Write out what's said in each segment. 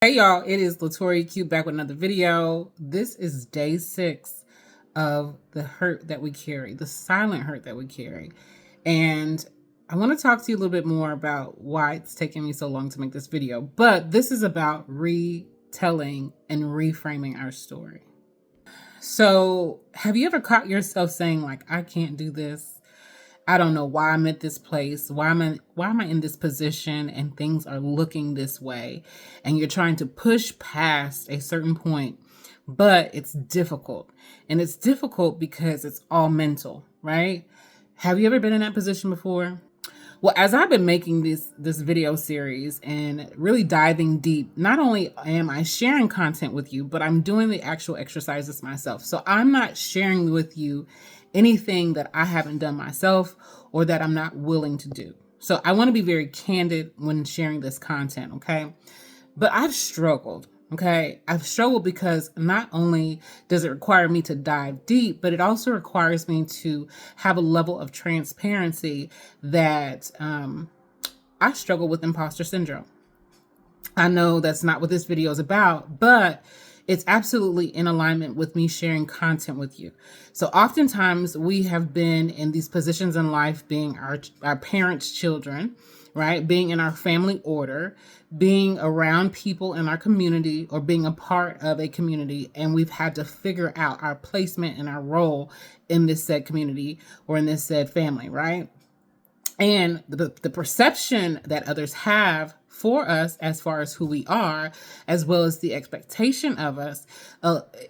Hey y'all, it is Latoria Q back with another video. This is day 6 of the hurt that we carry, the silent hurt that we carry. And I want to talk to you a little bit more about why it's taking me so long to make this video. But this is about retelling and reframing our story. So have you ever caught yourself saying like, I can't do this? I don't know why I'm at this place. Why am I in this position and things are looking this way? And you're trying to push past a certain point, but it's difficult. And it's difficult because it's all mental, right? Have you ever been in that position before? Well, as I've been making this video series and really diving deep, not only am I sharing content with you, but I'm doing the actual exercises myself. So I'm not sharing with you anything that I haven't done myself or that I'm not willing to do. So I want to be very candid when sharing this content, okay? But I've struggled. Okay, I've struggled because not only does it require me to dive deep, but it also requires me to have a level of transparency that I struggle with imposter syndrome. I know that's not what this video is about, but it's absolutely in alignment with me sharing content with you. So oftentimes we have been in these positions in life, being our parents' children, right? Being in our family order, being around people in our community or being a part of a community. And we've had to figure out our placement and our role in this said community or in this said family, right? And the perception that others have for us as far as who we are, as well as the expectation of us,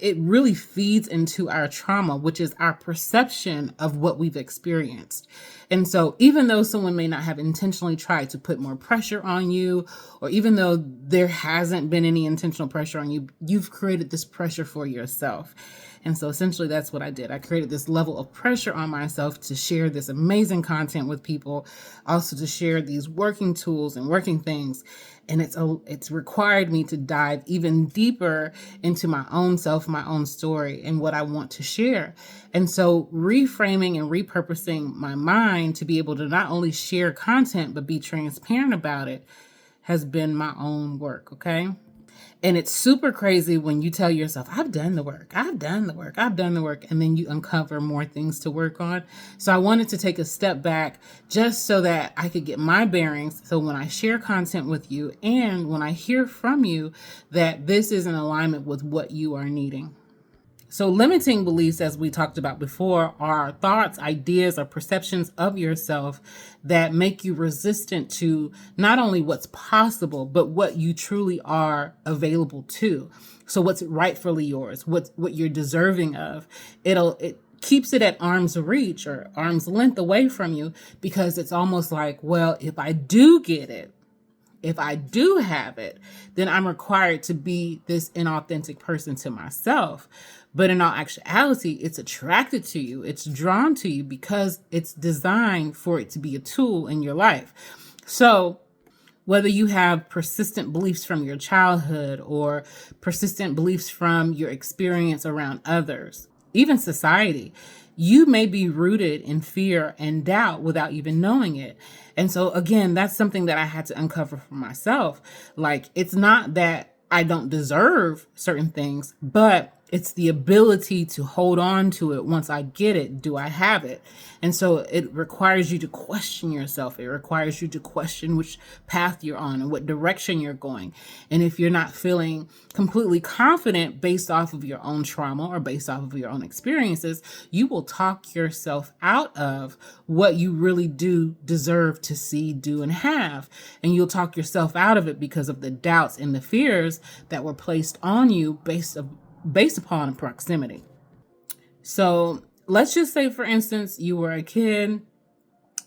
it really feeds into our trauma, which is our perception of what we've experienced. And so even though someone may not have intentionally tried to put more pressure on you, or even though there hasn't been any intentional pressure on you, you've created this pressure for yourself. And so essentially that's what I did. I created this level of pressure on myself to share this amazing content with people, also to share these working tools and working things. And it's required me to dive even deeper into my own self, my own story, and what I want to share. And so reframing and repurposing my mind to be able to not only share content, but be transparent about it has been my own work, okay? And it's super crazy when you tell yourself, I've done the work, and then you uncover more things to work on. So I wanted to take a step back just so that I could get my bearings. So when I share content with you and when I hear from you, that this is in alignment with what you are needing. So limiting beliefs, as we talked about before, are thoughts, ideas, or perceptions of yourself that make you resistant to not only what's possible, but what you truly are available to. So what's rightfully yours, what you're deserving of. It keeps it at arm's reach or arm's length away from you, because it's almost like, well, if I do get it, if I do have it, then I'm required to be this inauthentic person to myself. But in all actuality, it's attracted to you. It's drawn to you because it's designed for it to be a tool in your life. So whether you have persistent beliefs from your childhood or persistent beliefs from your experience around others, even society, you may be rooted in fear and doubt without even knowing it. And so again, that's something that I had to uncover for myself. Like, it's not that I don't deserve certain things, but it's the ability to hold on to it. Once I get it, do I have it? And so it requires you to question yourself. It requires you to question which path you're on and what direction you're going. And if you're not feeling completely confident based off of your own trauma or based off of your own experiences, you will talk yourself out of what you really do deserve to see, do, and have. And you'll talk yourself out of it because of the doubts and the fears that were placed on you based upon proximity. So let's just say, for instance, you were a kid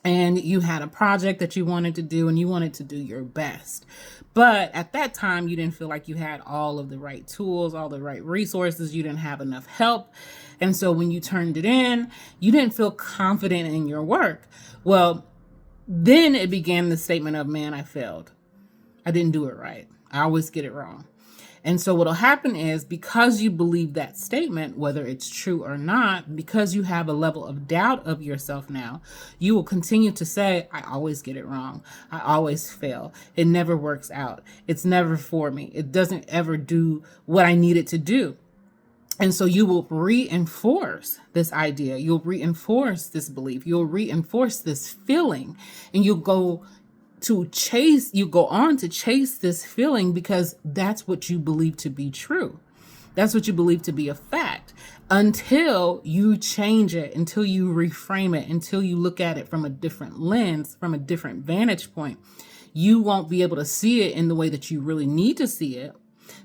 and you had a project that you wanted to do and you wanted to do your best. But at that time, you didn't feel like you had all of the right tools, all the right resources. You didn't have enough help. And so when you turned it in, you didn't feel confident in your work. Well, then it began the statement of, man, I failed. I didn't do it right. I always get it wrong. And so what'll happen is, because you believe that statement, whether it's true or not, because you have a level of doubt of yourself now, you will continue to say, I always get it wrong. I always fail. It never works out. It's never for me. It doesn't ever do what I need it to do. And so you will reinforce this idea. You'll reinforce this belief. You'll reinforce this feeling, and you go on to chase this feeling because that's what you believe to be true. That's what you believe to be a fact, until you change it, until you reframe it, until you look at it from a different lens, from a different vantage point. You won't be able to see it in the way that you really need to see it,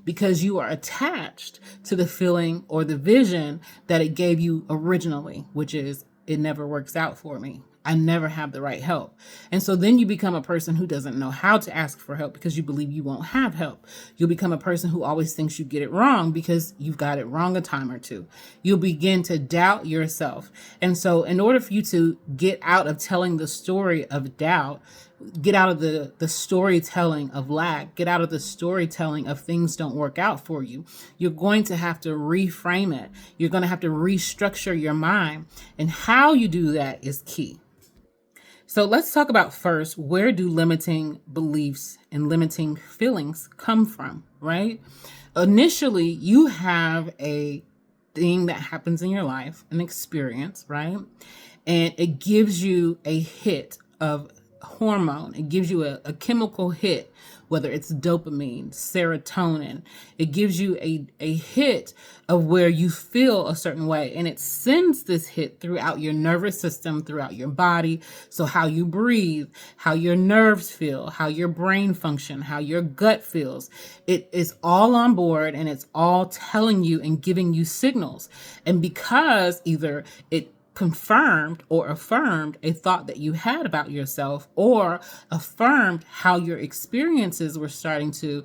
because you are attached to the feeling or the vision that it gave you originally, which is, it never works out for me. I never have the right help. And so then you become a person who doesn't know how to ask for help because you believe you won't have help. You'll become a person who always thinks you get it wrong because you've got it wrong a time or two. You'll begin to doubt yourself. And so in order for you to get out of telling the story of doubt, get out of the storytelling of lack, get out of the storytelling of things don't work out for you, you're going to have to reframe it. You're going to have to restructure your mind. And how you do that is key. So let's talk about first, where do limiting beliefs and limiting feelings come from, right? Initially, you have a thing that happens in your life, an experience, right? And it gives you a hit of hormone. It gives you a chemical hit, whether it's dopamine, serotonin. It gives you a hit of where you feel a certain way, and it sends this hit throughout your nervous system, throughout your body. So how you breathe, how your nerves feel, how your brain function, how your gut feels. It is all on board, and it's all telling you and giving you signals. And because either it confirmed or affirmed a thought that you had about yourself, or affirmed how your experiences were starting to,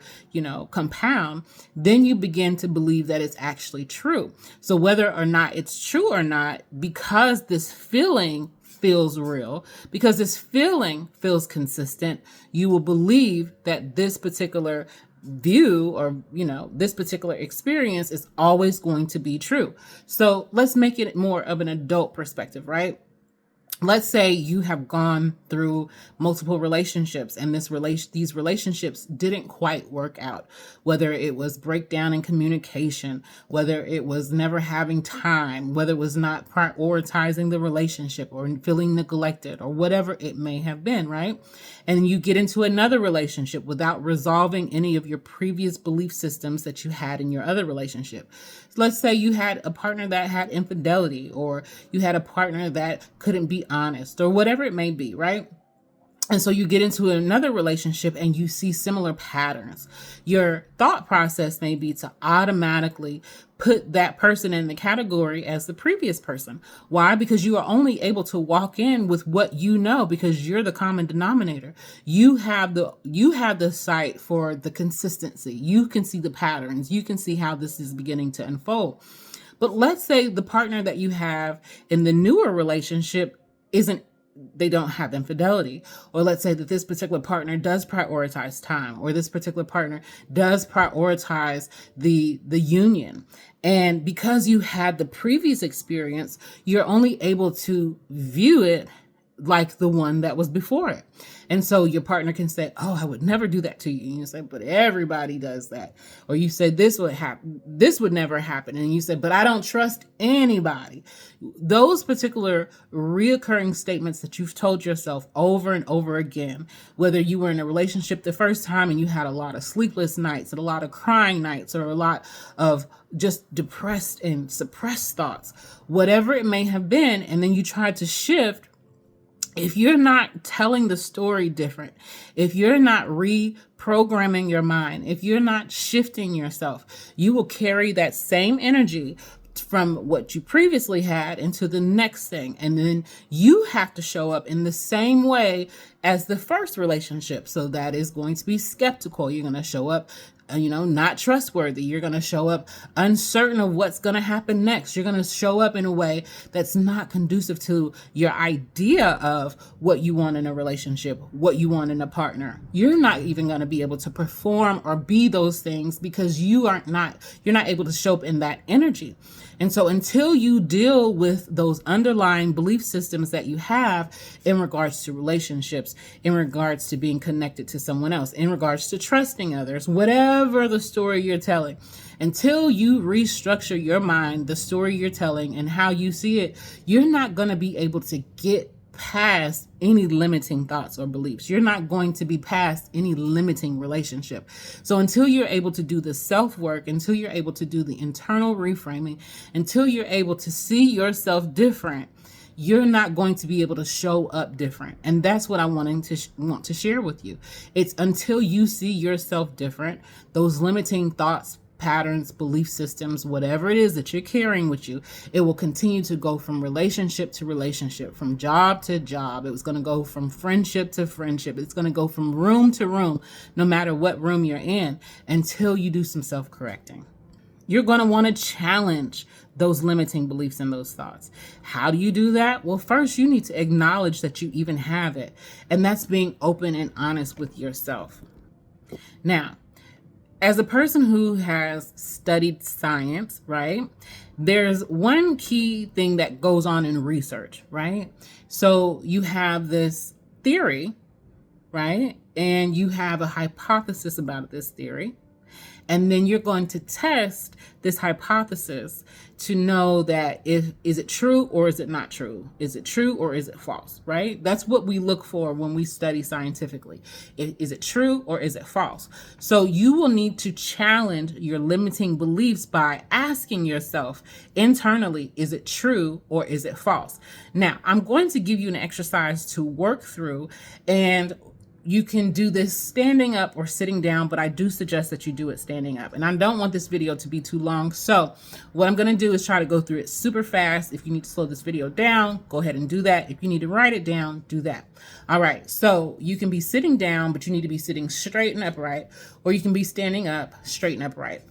compound, then you begin to believe that it's actually true. So whether or not it's true or not, because this feeling feels real, because this feeling feels consistent, you will believe that this particular view or this particular experience is always going to be true. So let's make it more of an adult perspective, right? Let's say you have gone through multiple relationships, and these relationships didn't quite work out, whether it was breakdown in communication, whether it was never having time, whether it was not prioritizing the relationship or feeling neglected, or whatever it may have been, right? And you get into another relationship without resolving any of your previous belief systems that you had in your other relationship. Let's say you had a partner that had infidelity, or you had a partner that couldn't be honest, or whatever it may be, right? And so you get into another relationship and you see similar patterns. Your thought process may be to automatically put that person in the category as the previous person. Why? Because you are only able to walk in with what you know, because you're the common denominator. You have the sight for the consistency. You can see the patterns. You can see how this is beginning to unfold. But let's say the partner that you have in the newer relationship they don't have infidelity. Or let's say that this particular partner does prioritize time, or this particular partner does prioritize the union. And because you had the previous experience, you're only able to view it like the one that was before it. And so your partner can say, oh, I would never do that to you. And you say, but everybody does that. Or you say, this would happen. This would never happen. And you say, but I don't trust anybody. Those particular reoccurring statements that you've told yourself over and over again, whether you were in a relationship the first time and you had a lot of sleepless nights and a lot of crying nights, or a lot of just depressed and suppressed thoughts, whatever it may have been, and then you tried to shift. If you're not telling the story different, if you're not reprogramming your mind, if you're not shifting yourself, you will carry that same energy from what you previously had into the next thing. And then you have to show up in the same way as the first relationship. So that is going to be skeptical. You're going to show up not trustworthy. You're going to show up uncertain of what's going to happen next. You're going to show up in a way that's not conducive to your idea of what you want in a relationship, what you want in a partner. You're not even going to be able to perform or be those things because you're not able to show up in that energy. And so until you deal with those underlying belief systems that you have in regards to relationships, in regards to being connected to someone else, in regards to trusting others, whatever the story you're telling, until you restructure your mind, the story you're telling and how you see it, you're not going to be able to get past any limiting thoughts or beliefs. You're not going to be past any limiting relationship. So until you're able to do the self-work, until you're able to do the internal reframing, until you're able to see yourself different, you're not going to be able to show up different. And that's what I want to share with you. It's until you see yourself different, those limiting thoughts, patterns, belief systems, whatever it is that you're carrying with you, it will continue to go from relationship to relationship, from job to job. It was going to go from friendship to friendship. It's going to go from room to room, no matter what room you're in, until you do some self-correcting. You're going to want to challenge those limiting beliefs and those thoughts. How do you do that? Well, first, you need to acknowledge that you even have it. And that's being open and honest with yourself. Now, as a person who has studied science, right, there's one key thing that goes on in research, right? So you have this theory, right? And you have a hypothesis about this theory. And then you're going to test this hypothesis to know that is it true or is it not true? Is it true or is it false, right? That's what we look for when we study scientifically. Is it true or is it false? So you will need to challenge your limiting beliefs by asking yourself internally, is it true or is it false? Now, I'm going to give you an exercise to work through, and you can do this standing up or sitting down, but I do suggest that you do it standing up. And I don't want this video to be too long. So what I'm going to do is try to go through it super fast. If you need to slow this video down, go ahead and do that. If you need to write it down, do that. All right. So you can be sitting down, but you need to be sitting straight and upright, or you can be standing up, straight and upright.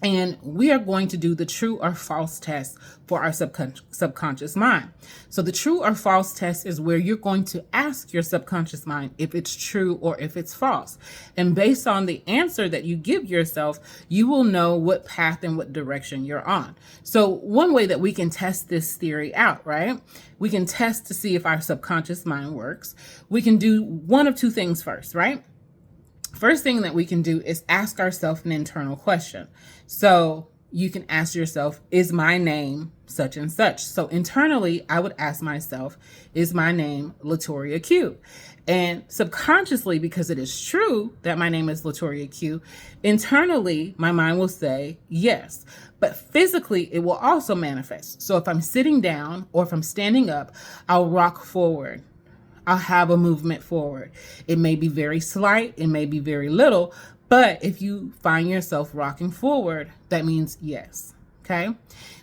And we are going to do the true or false test for our subconscious mind. So the true or false test is where you're going to ask your subconscious mind if it's true or if it's false. And based on the answer that you give yourself, you will know what path and what direction you're on. So one way that we can test this theory out, right? We can test to see if our subconscious mind works. We can do one of two things first, right? First thing that we can do is ask ourselves an internal question. So you can ask yourself, is my name such and such? So internally, I would ask myself, is my name Latoria Q? And subconsciously, because it is true that my name is Latoria Q, internally, my mind will say yes. But physically, it will also manifest. So if I'm sitting down or if I'm standing up, I'll rock forward. I'll have a movement forward. It may be very slight, it may be very little, but if you find yourself rocking forward, that means yes, okay?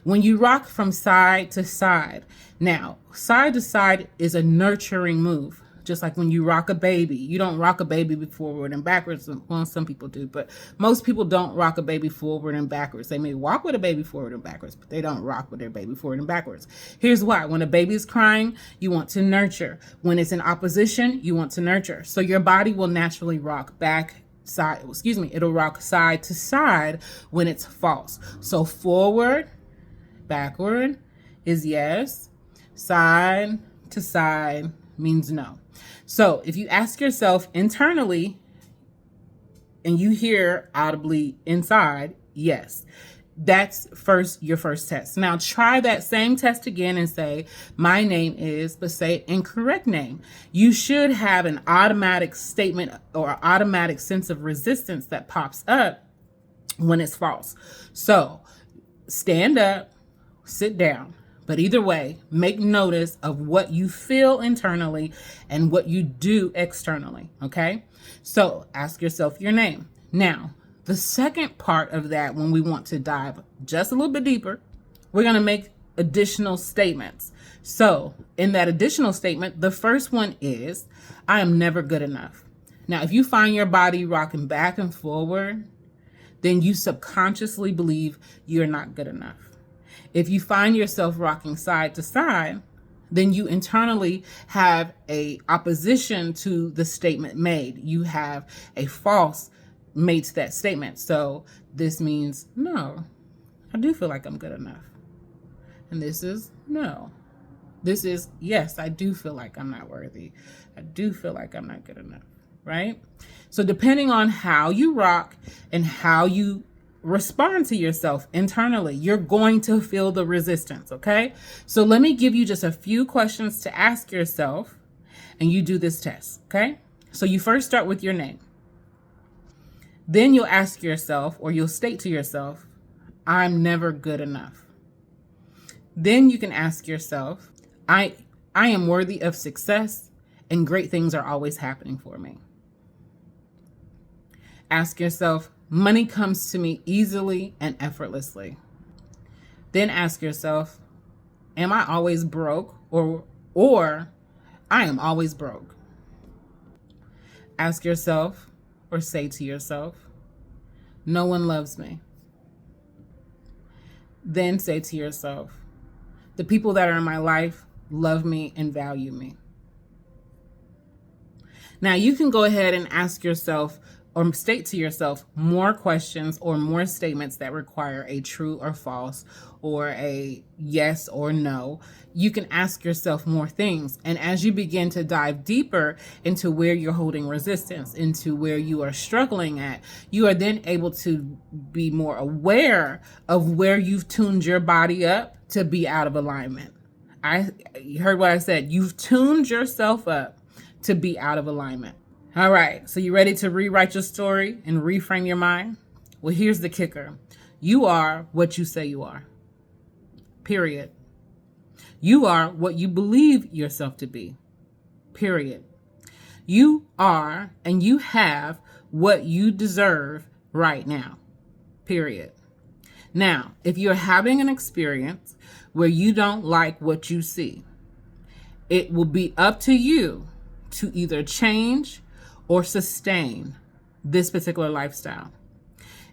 When you rock from side to side, now, side to side is a nurturing move. Just like when you rock a baby, you don't rock a baby forward and backwards. Well, some people do, but most people don't rock a baby forward and backwards. They may walk with a baby forward and backwards, but they don't rock with their baby forward and backwards. Here's why. When a baby is crying, you want to nurture. When it's in opposition, you want to nurture. So your body will naturally rock it'll rock side to side when it's false. So forward, backward is yes. Side to side means no. So if you ask yourself internally and you hear audibly inside, yes, that's your first test. Now try that same test again and say, my name is, but say incorrect name. You should have an automatic statement or automatic sense of resistance that pops up when it's false. So stand up, sit down. But either way, make notice of what you feel internally and what you do externally, okay? So ask yourself your name. Now, the second part of that, when we want to dive just a little bit deeper, we're going to make additional statements. So in that additional statement, the first one is, I am never good enough. Now, if you find your body rocking back and forward, then you subconsciously believe you're not good enough. If you find yourself rocking side to side, then you internally have a opposition to the statement made. You have a false made to that statement. So this means, no, I do feel like I'm good enough. And this is no. This is, yes, I do feel like I'm not worthy. I do feel like I'm not good enough, right? So depending on how you rock and how you respond to yourself internally, you're going to feel the resistance, okay? So let me give you just a few questions to ask yourself, and you do this test, okay? So you first start with your name. Then you'll ask yourself, or you'll state to yourself, I'm never good enough. Then you can ask yourself, I am worthy of success and great things are always happening for me. Ask yourself, money comes to me easily and effortlessly. Then ask yourself, am I always broke or I am always broke? Ask yourself or say to yourself, no one loves me. Then say to yourself, the people that are in my life love me and value me. Now you can go ahead and ask yourself or state to yourself more questions or more statements that require a true or false or a yes or no. You can ask yourself more things. And as you begin to dive deeper into where you're holding resistance, into where you are struggling at, you are then able to be more aware of where you've tuned your body up to be out of alignment. You heard what I said. You've tuned yourself up to be out of alignment. All right, so you ready to rewrite your story and reframe your mind? Well, here's the kicker. You are what you say you are. Period. You are what you believe yourself to be. Period. You are and you have what you deserve right now. Period. Now, if you're having an experience where you don't like what you see, it will be up to you to either change or sustain this particular lifestyle.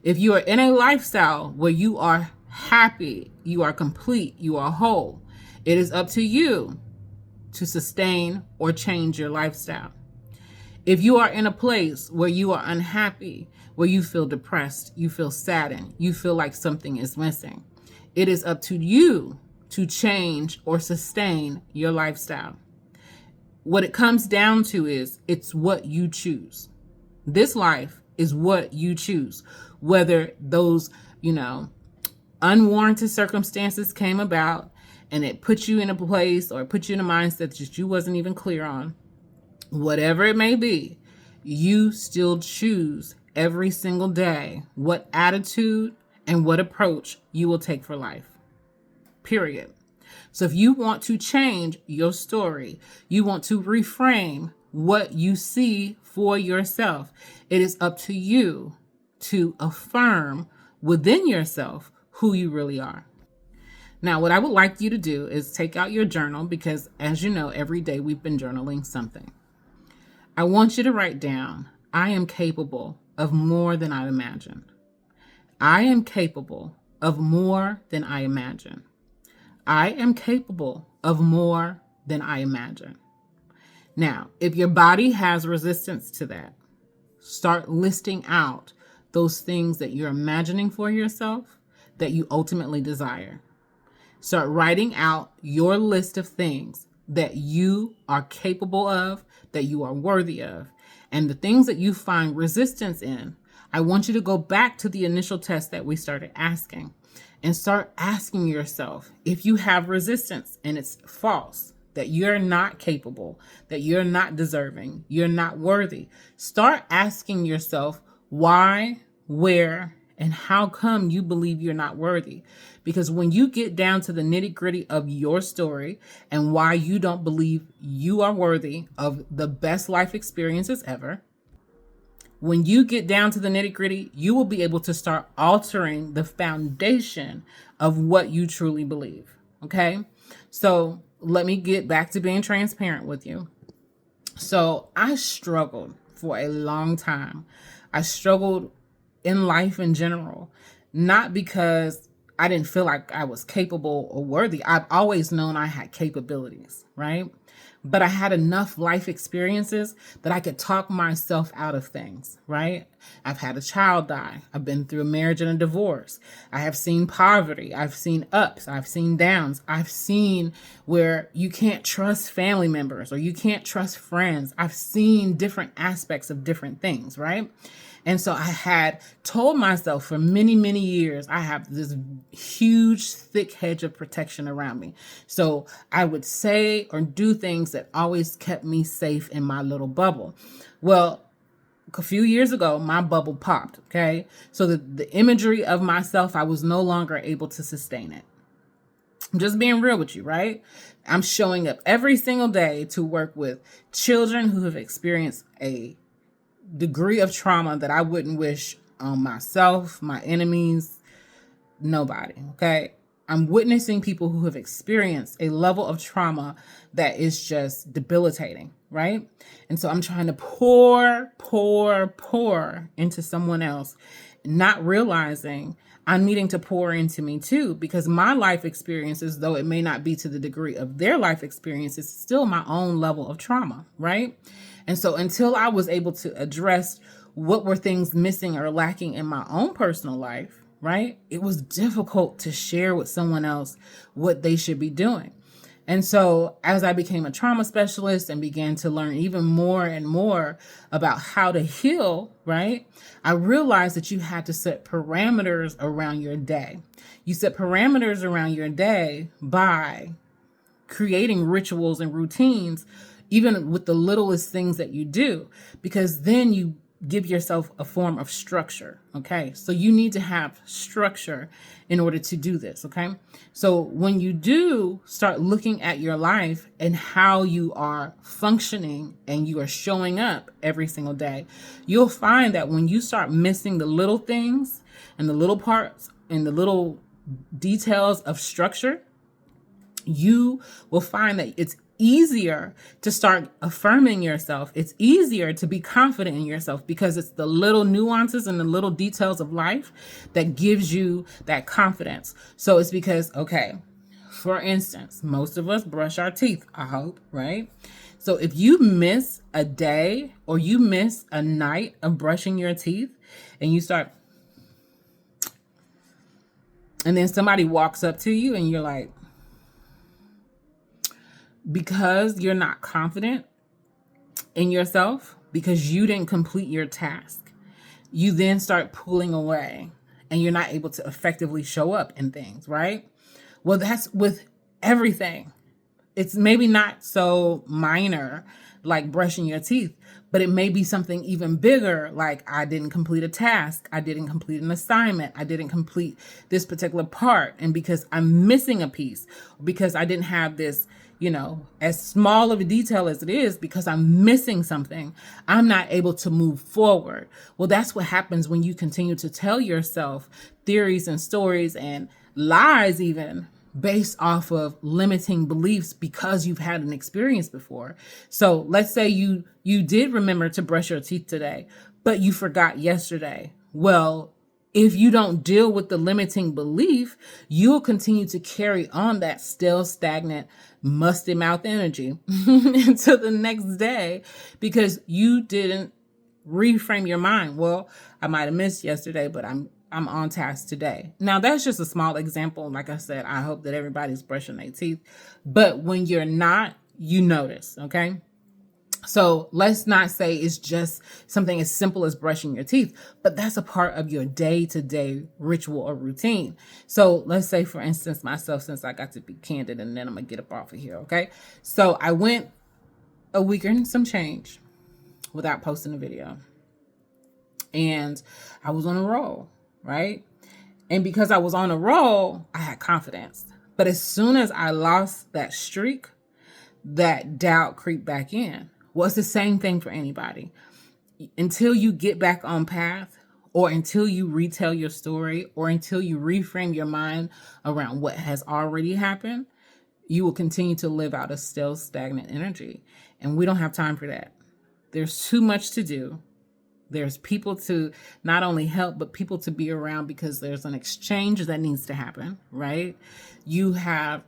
If you are in a lifestyle where you are happy, you are complete, you are whole, it is up to you to sustain or change your lifestyle. If you are in a place where you are unhappy, where you feel depressed, you feel saddened, you feel like something is missing, it is up to you to change or sustain your lifestyle. What it comes down to is it's what you choose. This life is what you choose. Whether those, unwarranted circumstances came about and it put you in a place or put you in a mindset that you wasn't even clear on, whatever it may be, you still choose every single day what attitude and what approach you will take for life. Period. So if you want to change your story, you want to reframe what you see for yourself, it is up to you to affirm within yourself who you really are. Now, what I would like you to do is take out your journal because, as you know, every day we've been journaling something. I want you to write down, I am capable of more than I imagined. I am capable of more than I imagine. I am capable of more than I imagine. Now, if your body has resistance to that, start listing out those things that you're imagining for yourself that you ultimately desire. Start writing out your list of things that you are capable of, that you are worthy of. And the things that you find resistance in, I want you to go back to the initial test that we started asking. And start asking yourself if you have resistance and it's false, that you're not capable, that you're not deserving, you're not worthy. Start asking yourself why, where, and how come you believe you're not worthy. Because when you get down to the nitty-gritty of your story and why you don't believe you are worthy of the best life experiences ever, when you get down to the nitty-gritty, you will be able to start altering the foundation of what you truly believe. Okay? So let me get back to being transparent with you. So I struggled for a long time. I struggled in life in general, not because I didn't feel like I was capable or worthy. I've always known I had capabilities, right? But I had enough life experiences that I could talk myself out of things, right? I've had a child die. I've been through a marriage and a divorce. I have seen poverty. I've seen ups. I've seen downs. I've seen where you can't trust family members or you can't trust friends. I've seen different aspects of different things, right? And so I had told myself for many, many years, I have this huge, thick hedge of protection around me. So I would say or do things that always kept me safe in my little bubble. Well, a few years ago, my bubble popped, okay? So the imagery of myself, I was no longer able to sustain it. I'm just being real with you, right? I'm showing up every single day to work with children who have experienced a degree of trauma that I wouldn't wish on myself, my enemies, nobody, okay? I'm witnessing people who have experienced a level of trauma that is just debilitating, right? And so I'm trying to pour into someone else, not realizing I'm needing to pour into me too, because my life experiences, though it may not be to the degree of their life experience, it's still my own level of trauma, right? And so until I was able to address what were things missing or lacking in my own personal life, right, it was difficult to share with someone else what they should be doing. And so as I became a trauma specialist and began to learn even more and more about how to heal, right, I realized that you had to set parameters around your day. You set parameters around your day by creating rituals and routines, even with the littlest things that you do, because then you give yourself a form of structure. Okay. So you need to have structure in order to do this. Okay. So when you do start looking at your life and how you are functioning and you are showing up every single day, you'll find that when you start missing the little things and the little parts and the little details of structure, you will find that it's easier to start affirming yourself. It's easier to be confident in yourself because it's the little nuances and the little details of life that gives you that confidence. So it's because, okay, for instance, most of us brush our teeth, I hope, right? So if you miss a day or you miss a night of brushing your teeth and you start, and then somebody walks up to you and you're like, because you're not confident in yourself, because you didn't complete your task, you then start pulling away and you're not able to effectively show up in things, right? Well, that's with everything. It's maybe not so minor like brushing your teeth, but it may be something even bigger, like I didn't complete a task, I didn't complete an assignment, I didn't complete this particular part, and because I'm missing a piece, because I didn't have this, as small of a detail as it is, because I'm missing something, I'm not able to move forward. Well, that's what happens when you continue to tell yourself theories and stories and lies even based off of limiting beliefs because you've had an experience before. So let's say you did remember to brush your teeth today, but you forgot yesterday. Well, if you don't deal with the limiting belief, you'll continue to carry on that still stagnant, musty mouth energy until the next day because you didn't reframe your mind. Well, I might have missed yesterday, but I'm on task today. Now, that's just a small example. Like I said, I hope that everybody's brushing their teeth. But when you're not, you notice, okay? So let's not say it's just something as simple as brushing your teeth, but that's a part of your day-to-day ritual or routine. So let's say, for instance, myself, since I got to be candid, and then I'm going to get up off of here, okay? So I went a week and some change without posting a video. And I was on a roll, right? And because I was on a roll, I had confidence. But as soon as I lost that streak, that doubt creeped back in. Well, it's the same thing for anybody. Until you get back on path, or until you retell your story, or until you reframe your mind around what has already happened, you will continue to live out a still stagnant energy. And we don't have time for that. There's too much to do There's people to not only help, but people to be around, because there's an exchange that needs to happen, right? You have,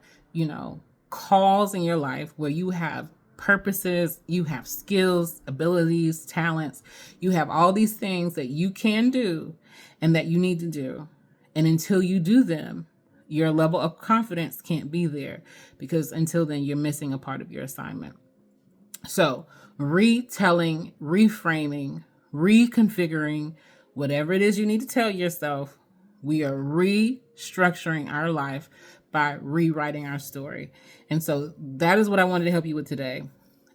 calls in your life where you have purposes, you have skills, abilities, talents. You have all these things that you can do and that you need to do. And until you do them, your level of confidence can't be there, because until then, you're missing a part of your assignment. So, retelling, reframing, reconfiguring, whatever it is you need to tell yourself, we are restructuring our life by rewriting our story. And so that is what I wanted to help you with today.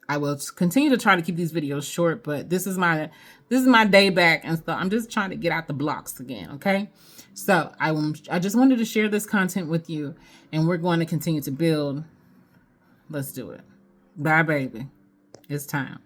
I will continue to try to keep these videos short, but this is my day back, and so I'm just trying to get out the blocks again, okay? So I just wanted to share this content with you, and we're going to continue to build. Let's do it. Bye, baby. It's time.